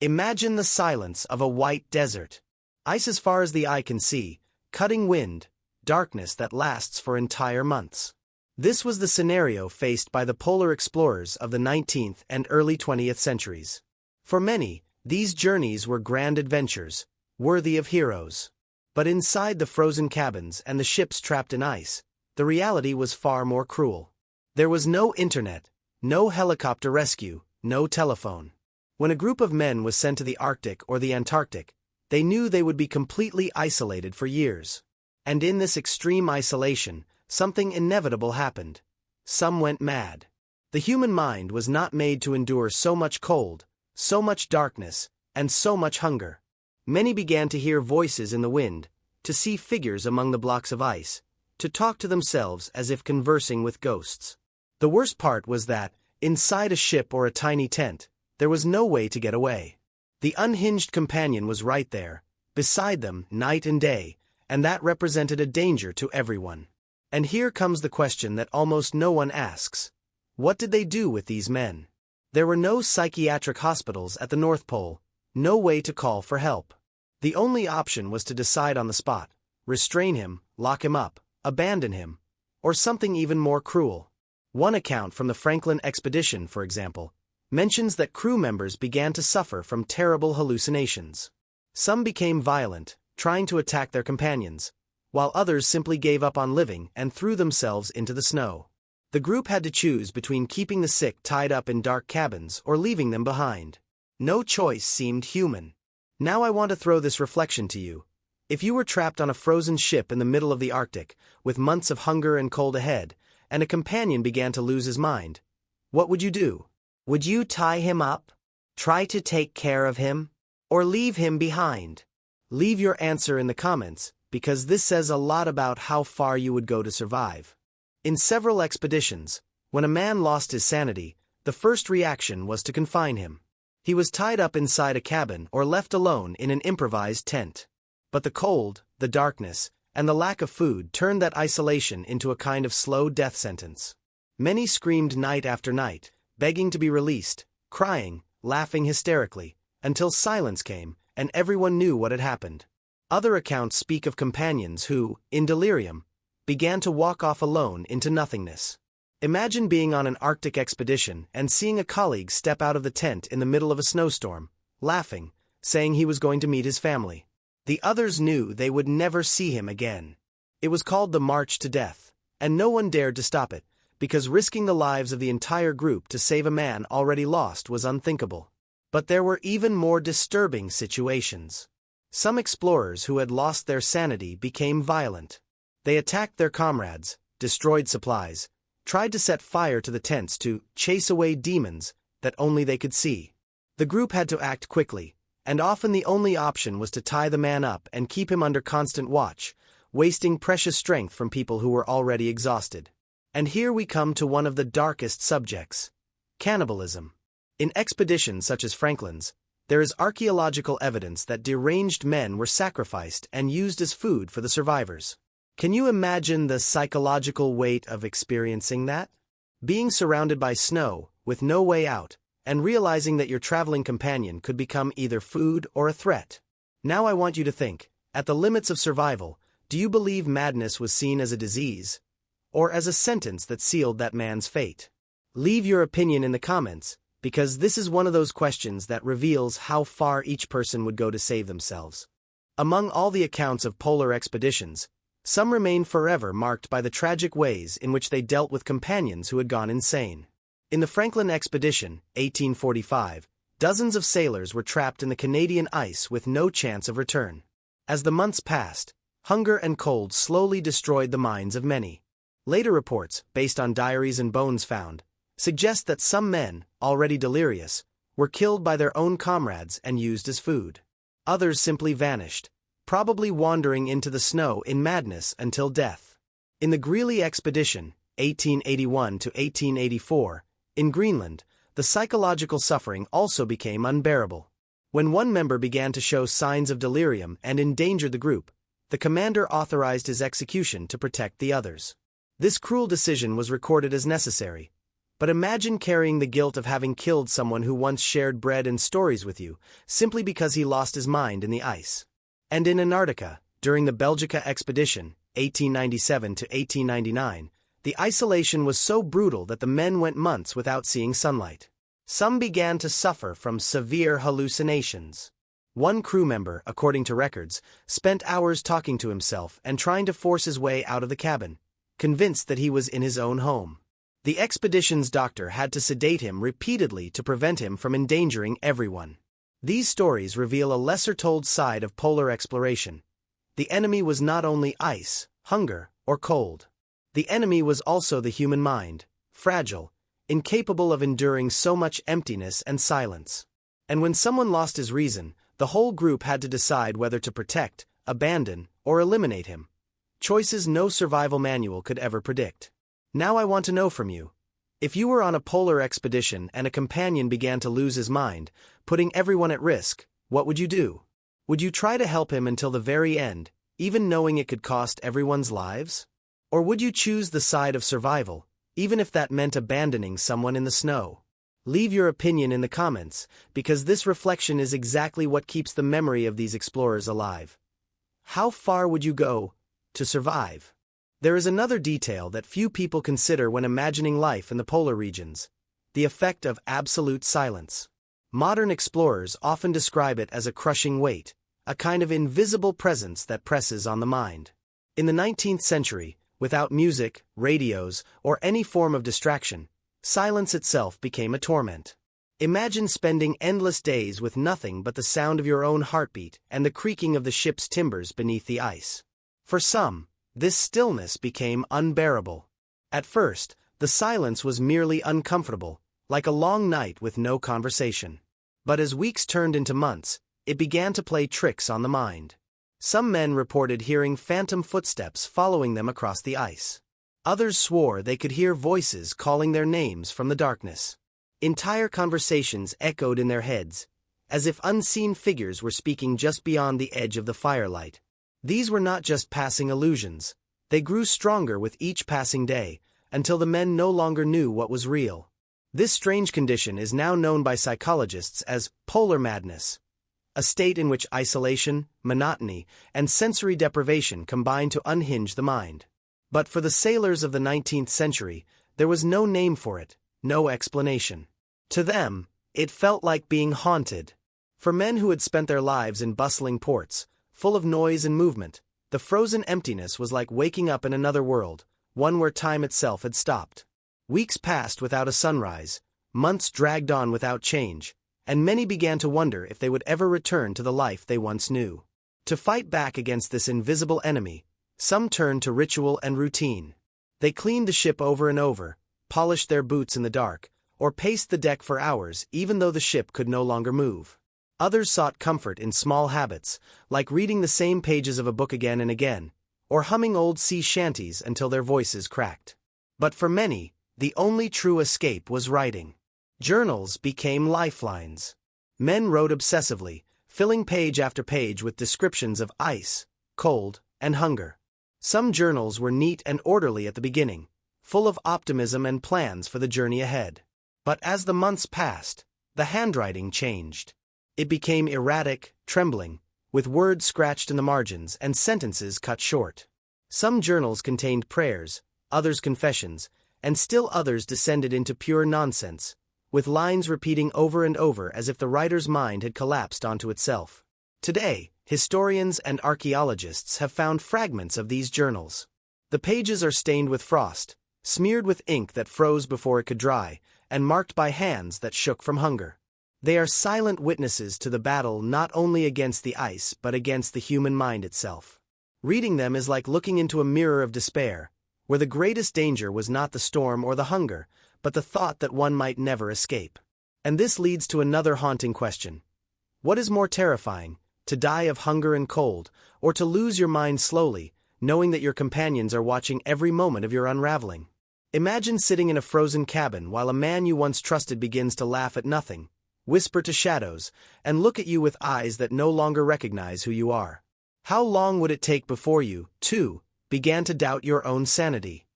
Imagine the silence of a white desert. Ice as far as the eye can see, cutting wind, darkness that lasts for entire months. This was the scenario faced by the polar explorers of the 19th and early 20th centuries. For many, these journeys were grand adventures, worthy of heroes. But inside the frozen cabins and the ships trapped in ice, the reality was far more cruel. There was no internet, no helicopter rescue, no telephone. When a group of men was sent to the Arctic or the Antarctic, they knew they would be completely isolated for years. And in this extreme isolation, something inevitable happened. Some went mad. The human mind was not made to endure so much cold, so much darkness, and so much hunger. Many began to hear voices in the wind, to see figures among the blocks of ice, to talk to themselves as if conversing with ghosts. The worst part was that, inside a ship or a tiny tent, there was no way to get away. The unhinged companion was right there, beside them night and day, and that represented a danger to everyone. And here comes the question that almost no one asks. What did they do with these men? There were no psychiatric hospitals at the North Pole, no way to call for help. The only option was to decide on the spot, restrain him, lock him up, abandon him, or something even more cruel. One account from the Franklin expedition, for example, mentions that crew members began to suffer from terrible hallucinations. Some became violent, trying to attack their companions, while others simply gave up on living and threw themselves into the snow. The group had to choose between keeping the sick tied up in dark cabins or leaving them behind. No choice seemed human. Now I want to throw this reflection to you. If you were trapped on a frozen ship in the middle of the Arctic, with months of hunger and cold ahead, and a companion began to lose his mind, what would you do? Would you tie him up? Try to take care of him? Or leave him behind? Leave your answer in the comments, because this says a lot about how far you would go to survive. In several expeditions, when a man lost his sanity, the first reaction was to confine him. He was tied up inside a cabin or left alone in an improvised tent. But the cold, the darkness, and the lack of food turned that isolation into a kind of slow death sentence. Many screamed night after night, begging to be released, crying, laughing hysterically, until silence came and everyone knew what had happened. Other accounts speak of companions who, in delirium, began to walk off alone into nothingness. Imagine being on an Arctic expedition and seeing a colleague step out of the tent in the middle of a snowstorm, laughing, saying he was going to meet his family. The others knew they would never see him again. It was called the March to Death, and no one dared to stop it, because risking the lives of the entire group to save a man already lost was unthinkable. But there were even more disturbing situations. Some explorers who had lost their sanity became violent. They attacked their comrades, destroyed supplies, tried to set fire to the tents to chase away demons that only they could see. The group had to act quickly, and often the only option was to tie the man up and keep him under constant watch, wasting precious strength from people who were already exhausted. And here we come to one of the darkest subjects: cannibalism. In expeditions such as Franklin's, there is archaeological evidence that deranged men were sacrificed and used as food for the survivors. Can you imagine the psychological weight of experiencing that? Being surrounded by snow, with no way out, and realizing that your traveling companion could become either food or a threat. Now I want you to think, at the limits of survival, do you believe madness was seen as a disease, or as a sentence that sealed that man's fate? Leave your opinion in the comments, because this is one of those questions that reveals how far each person would go to save themselves. Among all the accounts of polar expeditions, some remain forever marked by the tragic ways in which they dealt with companions who had gone insane. In the Franklin expedition, 1845, dozens of sailors were trapped in the Canadian ice with no chance of return. As the months passed, hunger and cold slowly destroyed the minds of many. Later reports, based on diaries and bones found, suggest that some men, already delirious, were killed by their own comrades and used as food. Others simply vanished, probably wandering into the snow in madness until death. In the Greely expedition, 1881 to 1884, in Greenland, the psychological suffering also became unbearable. When one member began to show signs of delirium and endangered the group, the commander authorized his execution to protect the others. This cruel decision was recorded as necessary, But imagine carrying the guilt of having killed someone who once shared bread and stories with you, simply because he lost his mind in the ice. And in Antarctica, during the Belgica expedition, 1897 to 1899, the isolation was so brutal that the men went months without seeing sunlight. Some began to suffer from severe hallucinations. One crew member, according to records, spent hours talking to himself and trying to force his way out of the cabin, convinced that he was in his own home. The expedition's doctor had to sedate him repeatedly to prevent him from endangering everyone. These stories reveal a lesser-told side of polar exploration. The enemy was not only ice, hunger, or cold. The enemy was also the human mind, fragile, incapable of enduring so much emptiness and silence. And when someone lost his reason, the whole group had to decide whether to protect, abandon, or eliminate him. Choices no survival manual could ever predict. Now I want to know from you. If you were on a polar expedition and a companion began to lose his mind, putting everyone at risk, what would you do? Would you try to help him until the very end, even knowing it could cost everyone's lives? Or would you choose the side of survival, even if that meant abandoning someone in the snow? Leave your opinion in the comments, because this reflection is exactly what keeps the memory of these explorers alive. How far would you go to survive? There is another detail that few people consider when imagining life in the polar regions: the effect of absolute silence. Modern explorers often describe it as a crushing weight, a kind of invisible presence that presses on the mind. In the 19th century, without music, radios, or any form of distraction, silence itself became a torment. Imagine spending endless days with nothing but the sound of your own heartbeat and the creaking of the ship's timbers beneath the ice. For some, this stillness became unbearable. At first, the silence was merely uncomfortable, like a long night with no conversation. But as weeks turned into months, it began to play tricks on the mind. Some men reported hearing phantom footsteps following them across the ice. Others swore they could hear voices calling their names from the darkness. Entire conversations echoed in their heads, as if unseen figures were speaking just beyond the edge of the firelight. These were not just passing illusions. They grew stronger with each passing day, until the men no longer knew what was real. This strange condition is now known by psychologists as polar madness, a state in which isolation, monotony, and sensory deprivation combine to unhinge the mind. But for the sailors of the 19th century, there was no name for it, no explanation. To them, it felt like being haunted. For men who had spent their lives in bustling ports, full of noise and movement, the frozen emptiness was like waking up in another world, one where time itself had stopped. Weeks passed without a sunrise, months dragged on without change, and many began to wonder if they would ever return to the life they once knew. To fight back against this invisible enemy, some turned to ritual and routine. They cleaned the ship over and over, polished their boots in the dark, or paced the deck for hours even though the ship could no longer move. Others sought comfort in small habits, like reading the same pages of a book again and again, or humming old sea shanties until their voices cracked. But for many, the only true escape was writing. Journals became lifelines. Men wrote obsessively, filling page after page with descriptions of ice, cold, and hunger. Some journals were neat and orderly at the beginning, full of optimism and plans for the journey ahead. But as the months passed, the handwriting changed. It became erratic, trembling, with words scratched in the margins and sentences cut short. Some journals contained prayers, others confessions, and still others descended into pure nonsense, with lines repeating over and over as if the writer's mind had collapsed onto itself. Today, historians and archaeologists have found fragments of these journals. The pages are stained with frost, smeared with ink that froze before it could dry, and marked by hands that shook from hunger. They are silent witnesses to the battle not only against the ice but against the human mind itself. Reading them is like looking into a mirror of despair, where the greatest danger was not the storm or the hunger, but the thought that one might never escape. And this leads to another haunting question. What is more terrifying, to die of hunger and cold, or to lose your mind slowly, knowing that your companions are watching every moment of your unraveling? Imagine sitting in a frozen cabin while a man you once trusted begins to laugh at nothing, whisper to shadows, and look at you with eyes that no longer recognize who you are. How long would it take before you, too, began to doubt your own sanity?